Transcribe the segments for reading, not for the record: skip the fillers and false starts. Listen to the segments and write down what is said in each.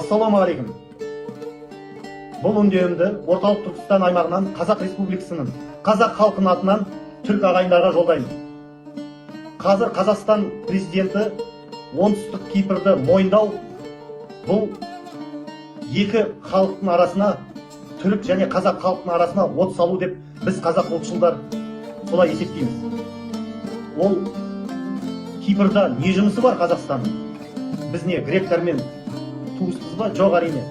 Ассалаумағалейкум. Бұл үндеуімді орталық Түркістан аймағынан Қазақ Республикасының қазақ халқының атынан түрк ағайындарға жолдаймын. Қазір Қазақстан президенті оңтүстік Кипрді мойындау, бұл екі халықтың арасына, түрік және қазақ халқының арасына от салу деп біз қазақ ұлтшылдар солай есептейміз. Ол Кипрда не жұмысы бар Қазақстанның? Біз не гректермен туыспыз ба? Жоқ, әрине.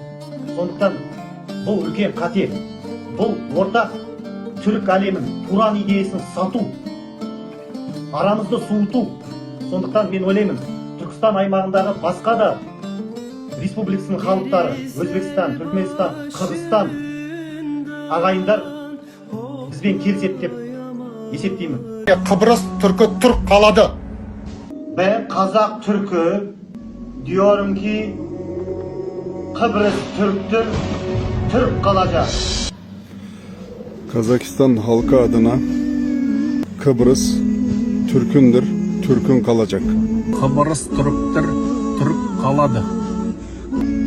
Сондықтан бұл үлкен қате. Бұл ортақ түрік әлемін, Туран идеясын сату, арамызды суыту. Сондықтан мен ойлаймын, Түркістан аймағындағы басқа да республикасының халықтары, Өзбекстан, Түркменстан, Қырғызстан ағайындар бізбен келіседі деп есептеймін. Kıbrıs Türk'ü Türk kaladı. Ben Kazak Türk'ü diyorum ki Kıbrıs Türk'tür, Türk kalacak. Kazakistan halkı adına Kıbrıs Türk'ündür, Türk'ün kalacak. Kıbrıs Türk'tür, Türk kaladı.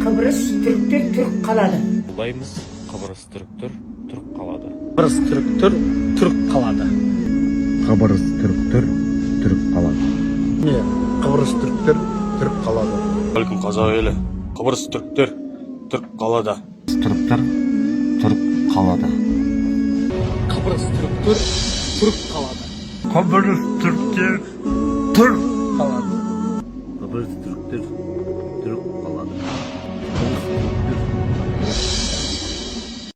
Kıbrıs Türk'tür, Türk kaladı. Bulayımız Kıbrıs Türk'tür, Türk kaladı. Kıbrıs Türk'tür, Türk kaladı. Kıbrıs Türk'tür, Türk kaladı. Niye? Kıbrıs Türk'tür, Türk kaladı. Aleyküm Kazak eli. Kıbrıs Türk'tür, Türk kaladı. Türk'tür, Türk kaladı. Kıbrıs Türk'tür, Türk kaladı. Kıbrıs Türk'tür, Türk kaladı. Kıbrıs Türk'tür,